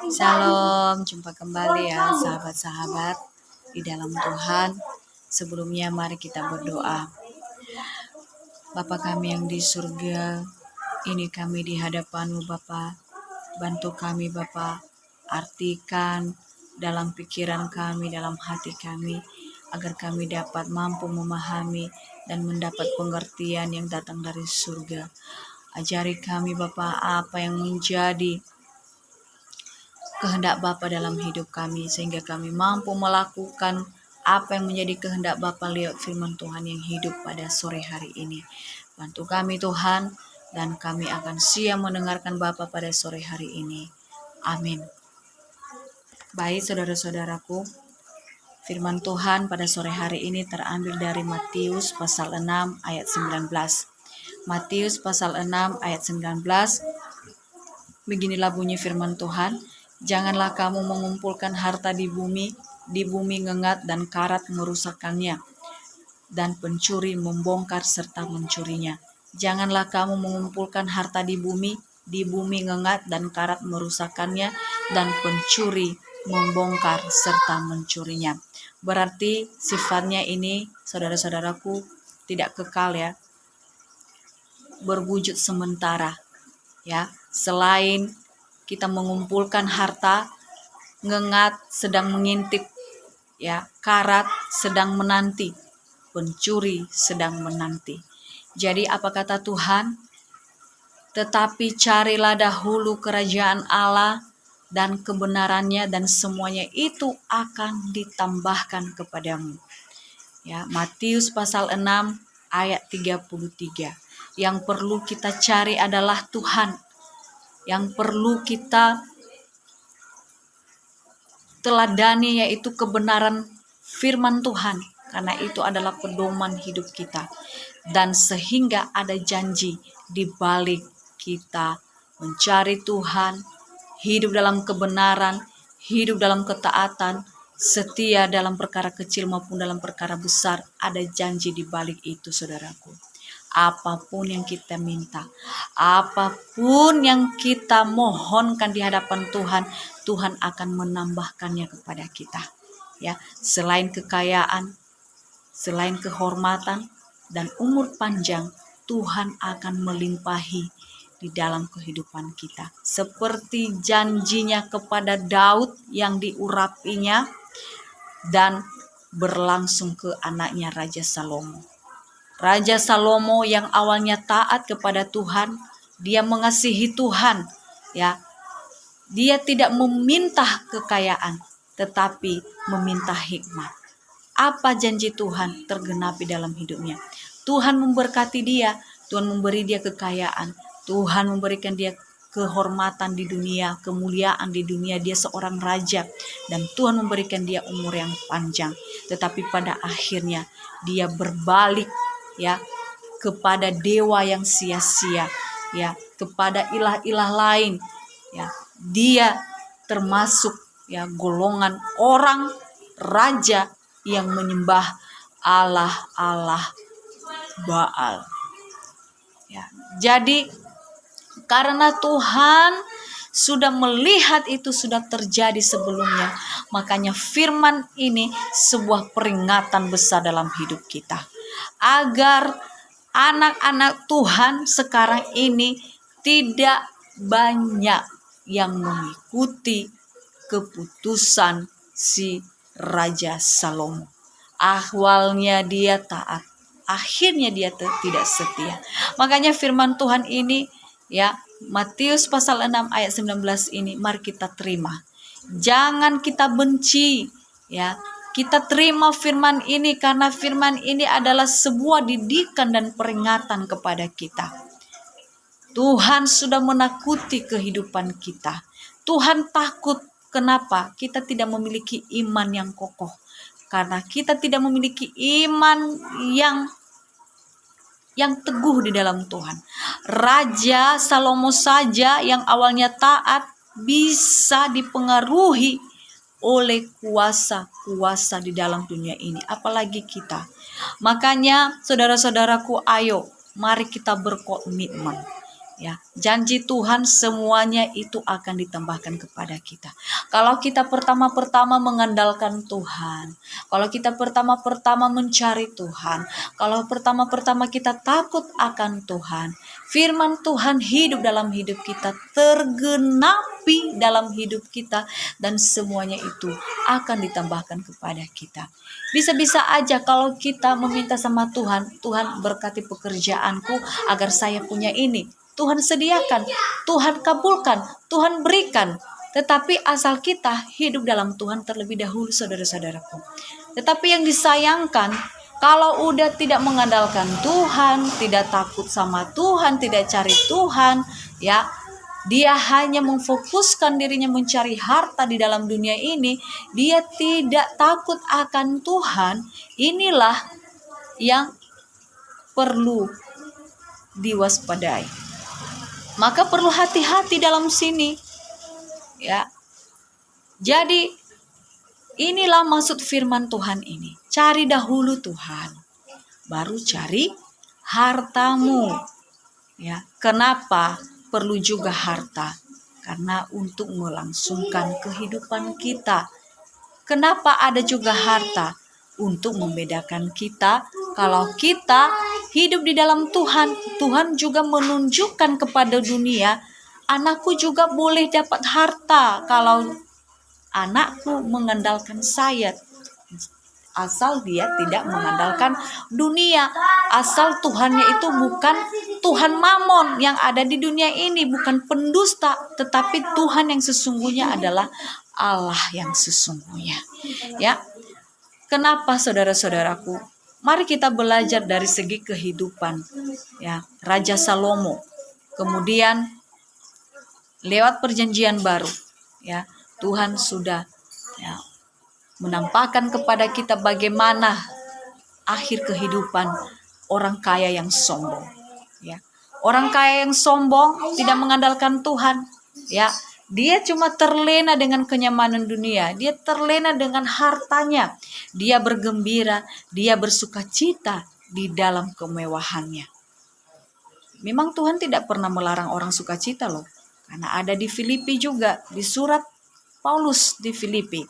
Shalom, jumpa kembali ya sahabat-sahabat di dalam Tuhan. Sebelumnya mari kita berdoa. Bapa kami yang di surga, ini kami di hadapan-Mu Bapa. Bantu kami Bapa, artikan dalam pikiran kami, dalam hati kami, agar kami dapat mampu memahami dan mendapat pengertian yang datang dari surga. Ajari kami Bapa apa yang menjadi kehendak Bapa dalam hidup kami, sehingga kami mampu melakukan apa yang menjadi kehendak Bapa lewat firman Tuhan yang hidup pada sore hari ini. Bantu kami Tuhan, dan kami akan siap mendengarkan Bapa pada sore hari ini. Amin. Baik saudara-saudaraku, firman Tuhan pada sore hari ini terambil dari Matius pasal 6 ayat 19. Matius pasal 6 ayat 19, beginilah bunyi firman Tuhan. Janganlah kamu mengumpulkan harta di bumi ngengat dan karat merusakkannya, dan pencuri membongkar serta mencurinya. Janganlah kamu mengumpulkan harta di bumi ngengat dan karat merusakkannya, dan pencuri membongkar serta mencurinya. Berarti sifatnya ini, saudara-saudaraku, tidak kekal ya, berwujud sementara ya. Selain kita mengumpulkan harta, ngengat sedang mengintip ya, karat sedang menanti, pencuri sedang menanti. Jadi apa kata Tuhan? Tetapi carilah dahulu kerajaan Allah dan kebenarannya, dan semuanya itu akan ditambahkan kepadamu. Ya, Matius pasal 6 ayat 33. Yang perlu kita cari adalah Tuhan. Yang perlu kita teladani yaitu kebenaran firman Tuhan, karena itu adalah pedoman hidup kita. Dan sehingga ada janji di balik kita mencari Tuhan, hidup dalam kebenaran, hidup dalam ketaatan, setia dalam perkara kecil maupun dalam perkara besar, ada janji di balik itu saudaraku. Apapun yang kita minta, apapun yang kita mohonkan di hadapan Tuhan, Tuhan akan menambahkannya kepada kita. Ya, selain kekayaan, selain kehormatan dan umur panjang, Tuhan akan melimpahi di dalam kehidupan kita. Seperti janjinya kepada Daud yang diurapinya dan berlangsung ke anaknya Raja Salomo. Raja Salomo yang awalnya taat kepada Tuhan, dia mengasihi Tuhan, ya. Dia tidak meminta kekayaan, tetapi meminta hikmat. Apa janji Tuhan tergenapi dalam hidupnya? Tuhan memberkati dia, Tuhan memberi dia kekayaan, Tuhan memberikan dia kehormatan di dunia, kemuliaan di dunia, dia seorang raja, dan Tuhan memberikan dia umur yang panjang. Tetapi pada akhirnya dia berbalik ya kepada dewa yang sia-sia, ya, kepada ilah-ilah lain, ya. Dia termasuk ya golongan orang raja yang menyembah Allah Baal. Ya, jadi karena Tuhan sudah melihat itu sudah terjadi sebelumnya, makanya firman ini sebuah peringatan besar dalam hidup kita. Agar anak-anak Tuhan sekarang ini tidak banyak yang mengikuti keputusan si Raja Salomo. Awalnya dia taat, akhirnya dia tidak setia. Makanya firman Tuhan ini ya, Matius pasal 6 ayat 19 ini mari kita terima. Jangan kita benci ya. Kita terima firman ini karena firman ini adalah sebuah didikan dan peringatan kepada kita. Tuhan sudah menakuti kehidupan kita. Tuhan takut. Kenapa? Kita tidak memiliki iman yang kokoh. Karena kita tidak memiliki iman yang teguh di dalam Tuhan. Raja Salomo saja yang awalnya taat bisa dipengaruhi oleh kuasa-kuasa di dalam dunia ini, apalagi kita. Makanya saudara-saudaraku, ayo mari kita berkomitmen Ya, janji Tuhan semuanya itu akan ditambahkan kepada kita. Kalau kita pertama-pertama mengandalkan Tuhan, kalau kita pertama-pertama mencari Tuhan, kalau pertama-pertama kita takut akan Tuhan, firman Tuhan hidup dalam hidup kita, tergenapi dalam hidup kita, dan semuanya itu akan ditambahkan kepada kita. Bisa-bisa aja kalau kita meminta sama Tuhan, Tuhan berkati pekerjaanku agar saya punya ini. Tuhan sediakan, Tuhan kabulkan, Tuhan berikan. Tetapi asal kita hidup dalam Tuhan terlebih dahulu, saudara-saudaraku. Tetapi yang disayangkan, kalau udah tidak mengandalkan Tuhan, tidak takut sama Tuhan, tidak cari Tuhan, ya, dia hanya memfokuskan dirinya mencari harta di dalam dunia ini, dia tidak takut akan Tuhan. Inilah yang perlu diwaspadai. Maka perlu hati-hati dalam sini, ya. Jadi inilah maksud firman Tuhan ini. Cari dahulu Tuhan, baru cari hartamu. Ya, kenapa perlu juga harta? Karena untuk melangsungkan kehidupan kita. Kenapa ada juga harta? Untuk membedakan kita. Kalau kita hidup di dalam Tuhan, Tuhan juga menunjukkan kepada dunia, anakku juga boleh dapat harta kalau anakku mengandalkan saya. Asal dia tidak mengandalkan dunia, asal Tuhannya itu bukan Tuhan Mamon yang ada di dunia ini, bukan pendusta, tetapi Tuhan yang sesungguhnya adalah Allah yang sesungguhnya. Ya, kenapa saudara-saudaraku? Mari kita belajar dari segi kehidupan, ya, Raja Salomo. Kemudian lewat perjanjian baru, ya, Tuhan sudah, ya, menampakkan kepada kita bagaimana akhir kehidupan orang kaya yang sombong, ya. Orang kaya yang sombong tidak mengandalkan Tuhan, ya. Dia cuma terlena dengan kenyamanan dunia, dia terlena dengan hartanya, dia bergembira, dia bersuka cita di dalam kemewahannya. Memang Tuhan tidak pernah melarang orang sukacita loh, karena ada di Filipi juga, di surat Paulus di Filipi,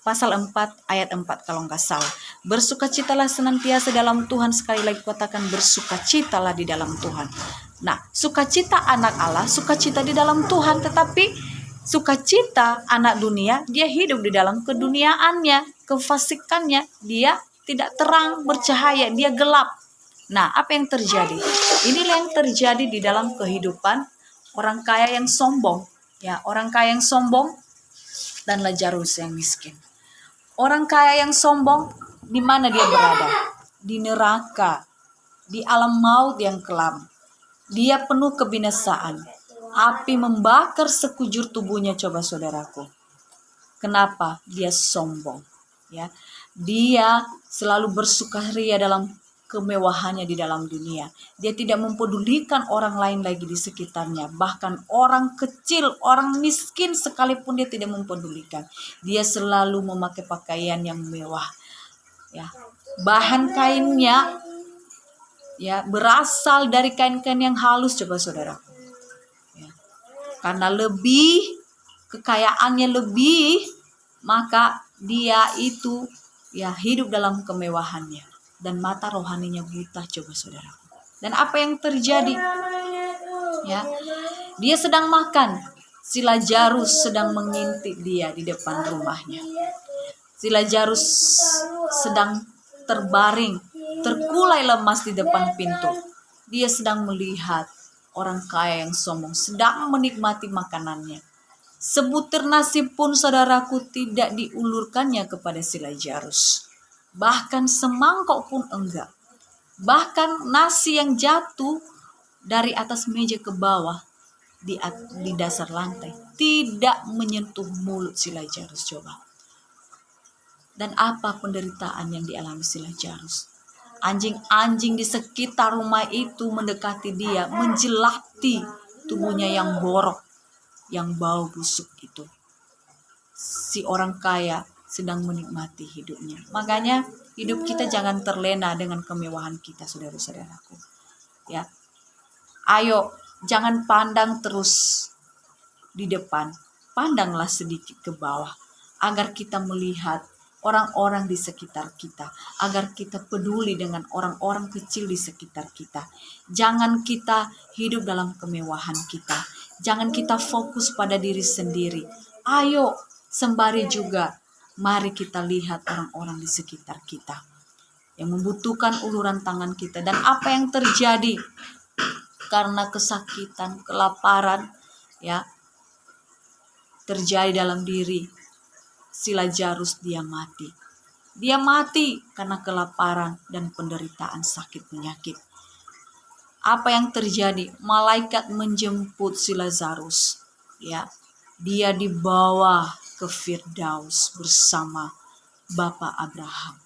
pasal 4 ayat 4 kalau nggak salah. Bersukacitalah senantiasa dalam Tuhan, sekali lagi katakan bersukacitalah di dalam Tuhan. Nah, sukacita anak Allah, sukacita di dalam Tuhan, tetapi sukacita anak dunia, dia hidup di dalam keduniaannya, kefasikannya, dia tidak terang, bercahaya, dia gelap. Nah, apa yang terjadi? Inilah yang terjadi di dalam kehidupan orang kaya yang sombong, ya, orang kaya yang sombong dan Lazarus yang miskin. Orang kaya yang sombong, di mana dia berada? Di neraka, di alam maut yang kelam. Dia penuh kebinasaan. Api membakar sekujur tubuhnya, coba saudaraku. Kenapa? Dia sombong, ya. Dia selalu bersukaria dalam kemewahannya di dalam dunia. Dia tidak mempedulikan orang lain lagi di sekitarnya. Bahkan orang kecil, orang miskin sekalipun dia tidak mempedulikan. Dia selalu memakai pakaian yang mewah, ya. Bahan kainnya, ya, berasal dari kain-kain yang halus, coba saudara, ya. Karena lebih kekayaannya lebih, maka dia itu, ya, hidup dalam kemewahannya dan mata rohaninya buta, coba saudara. Dan apa yang terjadi? Ya, dia sedang makan, si Lazarus sedang mengintip dia di depan rumahnya. Si Lazarus sedang terbaring, terkulai lemas di depan pintu. Dia sedang melihat orang kaya yang sombong sedang menikmati makanannya. Sebutir nasi pun, saudaraku, tidak diulurkannya kepada si Lazarus. Bahkan semangkok pun enggak. Bahkan nasi yang jatuh dari atas meja ke bawah di dasar lantai tidak menyentuh mulut si Lazarus, coba. Dan apa penderitaan yang dialami si Lazarus? Anjing-anjing di sekitar rumah itu mendekati dia, menjelati tubuhnya yang borok, yang bau busuk itu. Si orang kaya sedang menikmati hidupnya. Makanya hidup kita jangan terlena dengan kemewahan kita, saudara-saudaraku. Ya, Ayo, jangan pandang terus di depan, pandanglah sedikit ke bawah, agar kita melihat orang-orang di sekitar kita, agar kita peduli dengan orang-orang kecil di sekitar kita. Jangan kita hidup dalam kemewahan kita, jangan kita fokus pada diri sendiri. Ayo, sembari juga mari kita lihat orang-orang di sekitar kita yang membutuhkan uluran tangan kita. Dan apa yang terjadi karena kesakitan, kelaparan, ya, terjadi dalam diri si Lazarus, dia mati. Dia mati karena kelaparan dan penderitaan sakit penyakit. Apa yang terjadi? Malaikat menjemput si Lazarus, ya. Dia dibawa ke Firdaus bersama Bapak Abraham.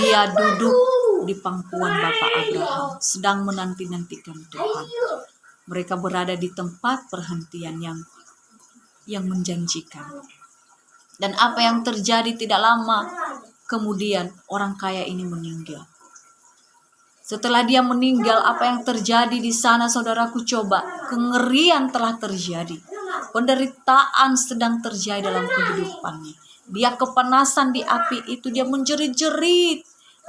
Dia duduk di pangkuan Bapak Abraham, sedang menanti-nantikan Tuhan. Mereka berada di tempat perhentian yang menjanjikan. Dan apa yang terjadi tidak lama kemudian, orang kaya ini meninggal. Setelah dia meninggal, apa yang terjadi di sana, saudaraku? Coba, kengerian telah terjadi. Penderitaan sedang terjadi dalam kehidupannya. Dia kepanasan di api itu, dia menjerit-jerit,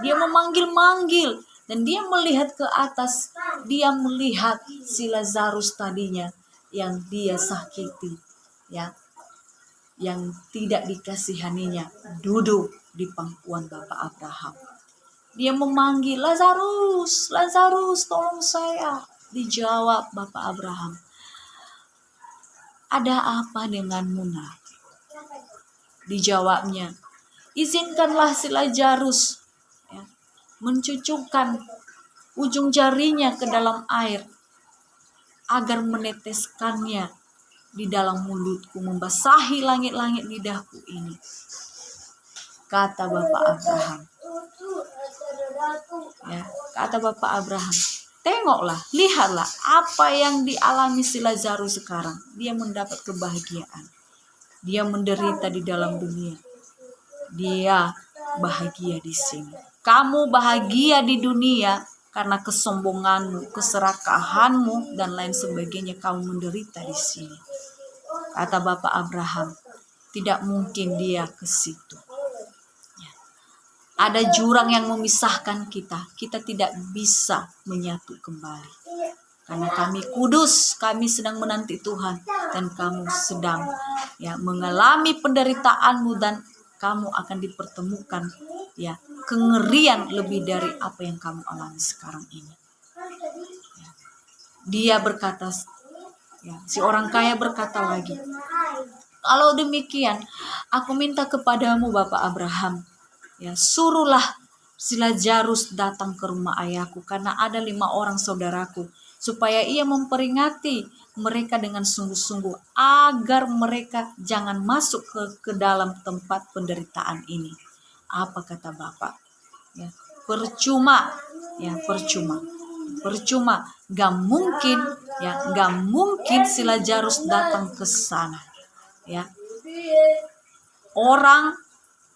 dia memanggil-manggil, dan dia melihat ke atas. Dia melihat si Lazarus tadinya yang dia sakiti, ya, yang tidak dikasihaninya, duduk di pangkuan Bapak Abraham. Dia memanggil, Lazarus, Lazarus, tolong saya. Dijawab Bapak Abraham, ada apa denganmu, nak? Dijawabnya, izinkanlah si Lazarus, ya, mencucukkan ujung jarinya ke dalam air agar meneteskannya di dalam mulutku, membasahi langit-langit lidahku ini. Kata Bapak Abraham. Ya, kata Bapak Abraham, tengoklah, lihatlah apa yang dialami si Lazarus sekarang. Dia mendapat kebahagiaan. Dia menderita di dalam dunia. Dia bahagia di sini. Kamu bahagia di dunia karena kesombonganmu, keserakahanmu, dan lain sebagainya. Kamu menderita di sini. Kata Bapak Abraham, tidak mungkin dia ke situ. Ada jurang yang memisahkan kita. Kita tidak bisa menyatu kembali. Karena kami kudus, kami sedang menanti Tuhan. Dan kamu sedang, ya, mengalami penderitaanmu, dan kamu akan dipertemukan, ya, kengerian lebih dari apa yang kamu alami sekarang ini. Ya. Dia berkata, ya, si orang kaya berkata lagi, kalau demikian, aku minta kepadamu Bapak Abraham, ya, suruhlah si Lazarus datang ke rumah ayahku, karena ada 5 orang saudaraku, supaya ia memperingati mereka dengan sungguh-sungguh, agar mereka jangan masuk ke dalam tempat penderitaan ini. Apa kata Bapak? Ya, percuma, ya, percuma, gak mungkin si Lazarus datang ke sana, ya. Orang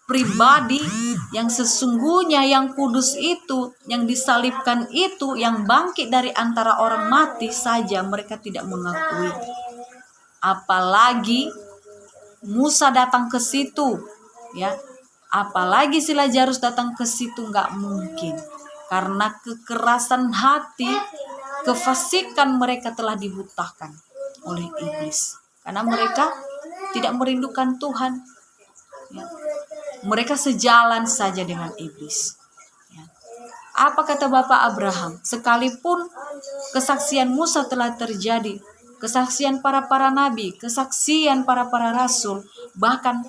pribadi yang sesungguhnya, yang kudus itu, yang disalibkan itu, yang bangkit dari antara orang mati saja mereka tidak mengakui. Apalagi Musa datang ke situ, ya. Apalagi si Lazarus datang ke situ, nggak mungkin. Karena kekerasan hati, kefasikan mereka telah dibutakan oleh iblis. Karena mereka tidak merindukan Tuhan, ya. Mereka sejalan saja dengan iblis. Ya. Apa kata Bapak Abraham? Sekalipun kesaksian Musa telah terjadi, kesaksian para nabi, kesaksian para rasul, bahkan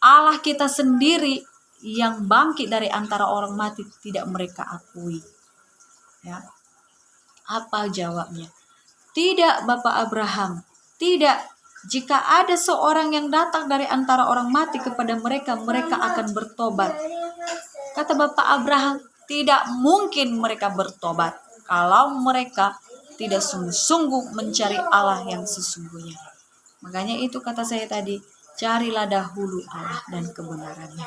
Allah kita sendiri yang bangkit dari antara orang mati tidak mereka akui. Ya. Apa jawabnya? Tidak, Bapak Abraham, tidak. Jika ada seorang yang datang dari antara orang mati kepada mereka, mereka akan bertobat. Kata Bapak Abraham, tidak mungkin mereka bertobat kalau mereka tidak sungguh-sungguh mencari Allah yang sesungguhnya. Makanya itu kata saya tadi, carilah dahulu Allah dan kebenarannya.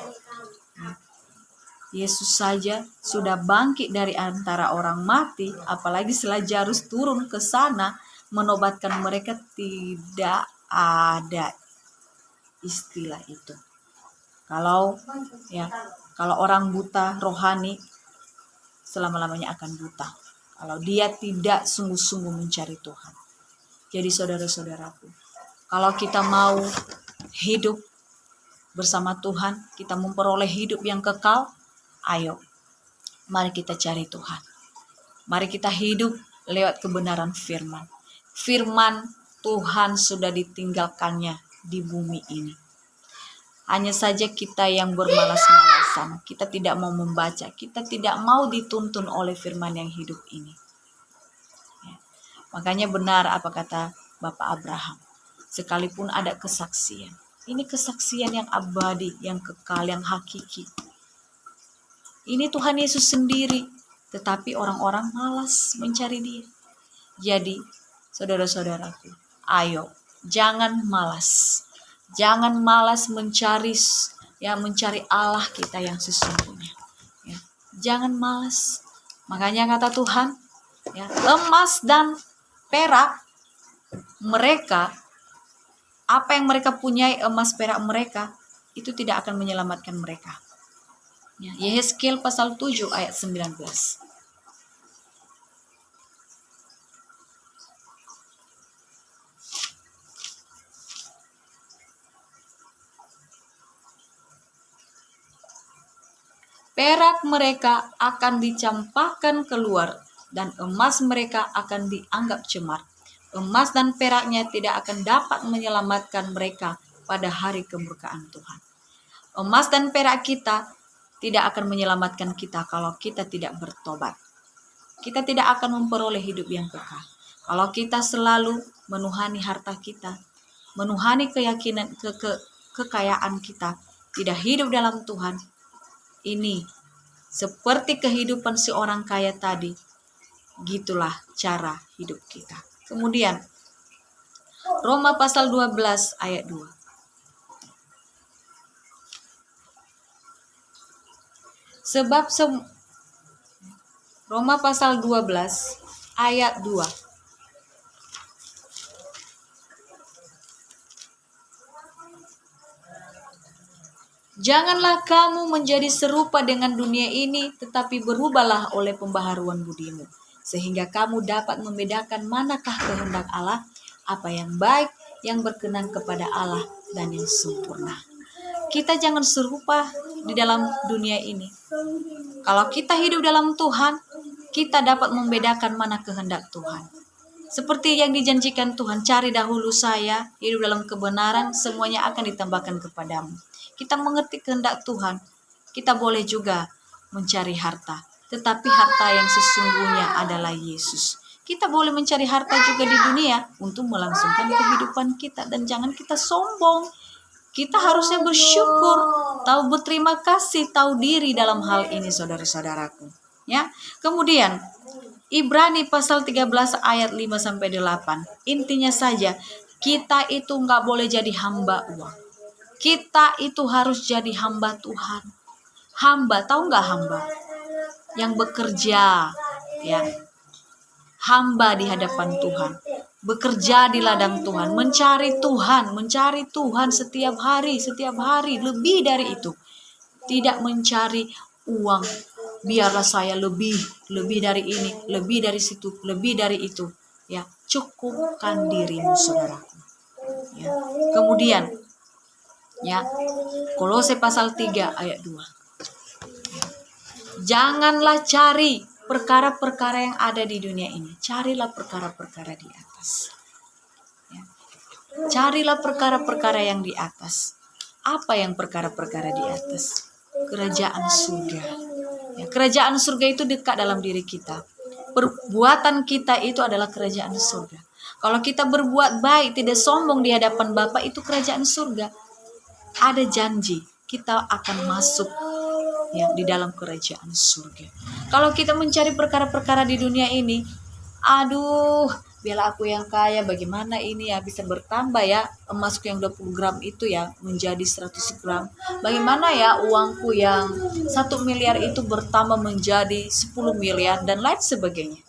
Yesus saja sudah bangkit dari antara orang mati, apalagi setelah Lazarus turun ke sana menobatkan mereka, tidak ada istilah itu. Kalau orang buta rohani selama-lamanya akan buta kalau dia tidak sungguh-sungguh mencari Tuhan. Jadi saudara-saudaraku, kalau kita mau hidup bersama Tuhan, kita memperoleh hidup yang kekal, ayo, mari kita cari Tuhan. Mari kita hidup lewat kebenaran firman. Firman Tuhan sudah ditinggalkannya di bumi ini. Hanya saja kita yang bermalas-malasan, kita tidak mau membaca, kita tidak mau dituntun oleh firman yang hidup ini. Ya. Makanya benar apa kata Bapak Abraham, sekalipun ada kesaksian, ini kesaksian yang abadi, yang kekal, yang hakiki. Ini Tuhan Yesus sendiri, tetapi orang-orang malas mencari Dia. Jadi, saudara-saudaraku, ayo, jangan malas. Jangan malas mencari Allah kita yang sesungguhnya. Ya, jangan malas. Makanya kata Tuhan, ya, emas dan perak mereka, apa yang mereka punyai, emas perak mereka, itu tidak akan menyelamatkan mereka. Ya, Yehezkiel pasal 7 ayat 19. Perak mereka akan dicampakkan keluar, dan emas mereka akan dianggap cemar. Emas dan peraknya tidak akan dapat menyelamatkan mereka pada hari kemurkaan Tuhan. Emas dan perak kita tidak akan menyelamatkan kita kalau kita tidak bertobat. Kita tidak akan memperoleh hidup yang kekal. Kalau kita selalu menuhani harta kita, menuhani keyakinan, kekayaan kita, tidak hidup dalam Tuhan, ini seperti kehidupan si orang kaya tadi, gitulah cara hidup kita. Kemudian Roma pasal 12 ayat 2. Roma pasal 12 ayat 2. Janganlah kamu menjadi serupa dengan dunia ini, tetapi berubahlah oleh pembaharuan budimu, sehingga kamu dapat membedakan manakah kehendak Allah, apa yang baik, yang berkenan kepada Allah, dan yang sempurna. Kita jangan serupa di dalam dunia ini. Kalau kita hidup dalam Tuhan, kita dapat membedakan mana kehendak Tuhan. Seperti yang dijanjikan Tuhan, cari dahulu saya, hidup dalam kebenaran, semuanya akan ditambahkan kepadamu. Kita mengerti kehendak Tuhan, kita boleh juga mencari harta. Tetapi harta yang sesungguhnya adalah Yesus. Kita boleh mencari harta juga di dunia untuk melangsungkan kehidupan kita. Dan jangan kita sombong. Kita harusnya bersyukur, tahu berterima kasih, tahu diri dalam hal ini, saudara-saudaraku. Ya. Kemudian Ibrani pasal 13 ayat 5-8. Intinya saja, kita itu nggak boleh jadi hamba uang. Kita itu harus jadi hamba Tuhan. Hamba, tahu nggak hamba? Yang bekerja, ya. Hamba di hadapan Tuhan. Bekerja di ladang Tuhan, mencari Tuhan setiap hari, lebih dari itu. Tidak mencari uang. Biarlah saya lebih dari ini, lebih dari situ, lebih dari itu. Ya, cukupkan dirimu, saudaraku. Ya. Kemudian, ya, Kolose pasal 3 ayat 2. Janganlah cari perkara-perkara yang ada di dunia ini. Carilah perkara-perkara di atas. Ya. Carilah perkara-perkara yang di atas. Apa yang perkara-perkara di atas? Kerajaan surga. Ya, kerajaan surga itu dekat dalam diri kita. Perbuatan kita itu adalah kerajaan surga. Kalau kita berbuat baik, tidak sombong di hadapan Bapa, itu kerajaan surga. Ada janji kita akan masuk, ya, di dalam kerajaan surga. Kalau kita mencari perkara-perkara di dunia ini, biarlah aku yang kaya, bagaimana ini ya bisa bertambah ya emasku yang 20 gram itu ya menjadi 100 gram. Bagaimana ya uangku yang 1 miliar itu bertambah menjadi 10 miliar dan lain sebagainya.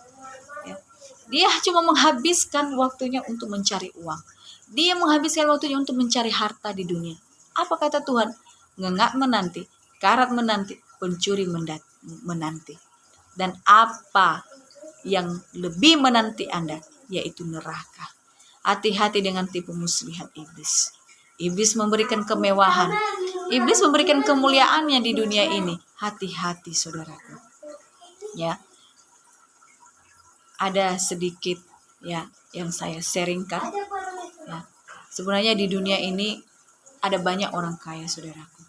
Ya. Dia cuma menghabiskan waktunya untuk mencari uang. Dia menghabiskan waktunya untuk mencari harta di dunia. Apa kata Tuhan? Ngengak menanti, karat menanti, pencuri menanti. Dan apa yang lebih menanti Anda, yaitu neraka. Hati-hati dengan tipu muslihat iblis. Iblis memberikan kemewahan. Iblis memberikan kemuliaannya di dunia ini. Hati-hati saudaraku. Ya. Ada sedikit ya yang saya sharingkan. Ya. Sebenarnya di dunia ini ada banyak orang kaya saudaraku.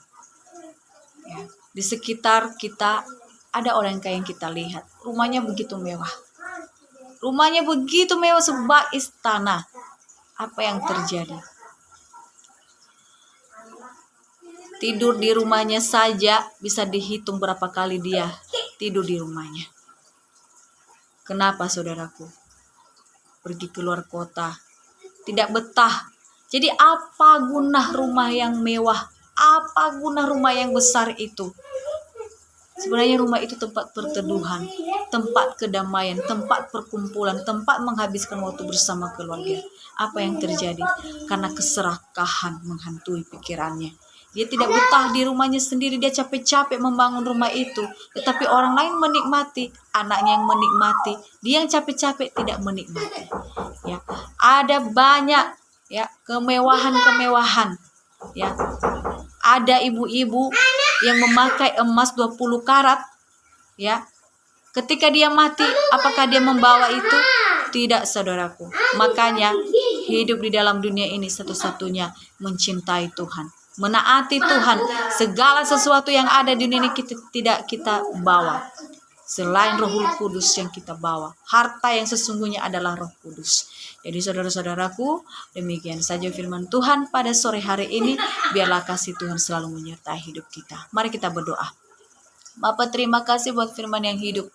Ya. Di sekitar kita ada orang kaya yang kita lihat. Rumahnya begitu mewah. Rumahnya begitu mewah sebab istana. Apa yang terjadi? Tidur di rumahnya saja bisa dihitung berapa kali dia tidur di rumahnya. Kenapa saudaraku? Pergi keluar kota, tidak betah. Jadi apa guna rumah yang mewah? Apa guna rumah yang besar itu? Sebenarnya rumah itu tempat perteduhan, tempat kedamaian, tempat perkumpulan, tempat menghabiskan waktu bersama keluarga. Apa yang terjadi? Karena keserakahan menghantui pikirannya. Dia tidak betah di rumahnya sendiri, dia capek-capek membangun rumah itu. Tetapi orang lain menikmati, anaknya yang menikmati, dia yang capek-capek tidak menikmati. Ya, ada banyak ya kemewahan-kemewahan. Ya, ada ibu-ibu yang memakai emas 20 karat, ya. Ketika dia mati, apakah dia membawa itu? Tidak, saudaraku. Makanya hidup di dalam dunia ini satu-satunya mencintai Tuhan, menaati Tuhan. Segala sesuatu yang ada di dunia ini tidak kita bawa. Selain Roh Kudus yang kita bawa, harta yang sesungguhnya adalah Roh Kudus. Jadi saudara-saudaraku, demikian saja firman Tuhan pada sore hari ini. Biarlah kasih Tuhan selalu menyertai hidup kita. Mari kita berdoa. Bapa, terima kasih buat firman yang hidup.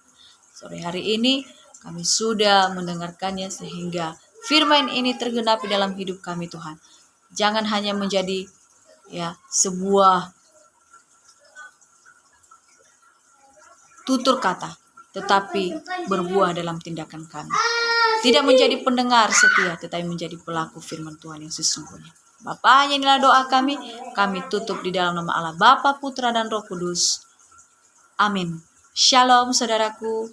Sore hari ini kami sudah mendengarkannya sehingga firman ini tergenapi dalam hidup kami Tuhan. Jangan hanya menjadi ya sebuah tutur kata, tetapi berbuah dalam tindakan kami. Tidak menjadi pendengar setia, tetapi menjadi pelaku firman Tuhan yang sesungguhnya. Bapa, inilah doa kami tutup di dalam nama Allah Bapa, Putra, dan Roh Kudus. Amin. Shalom saudaraku.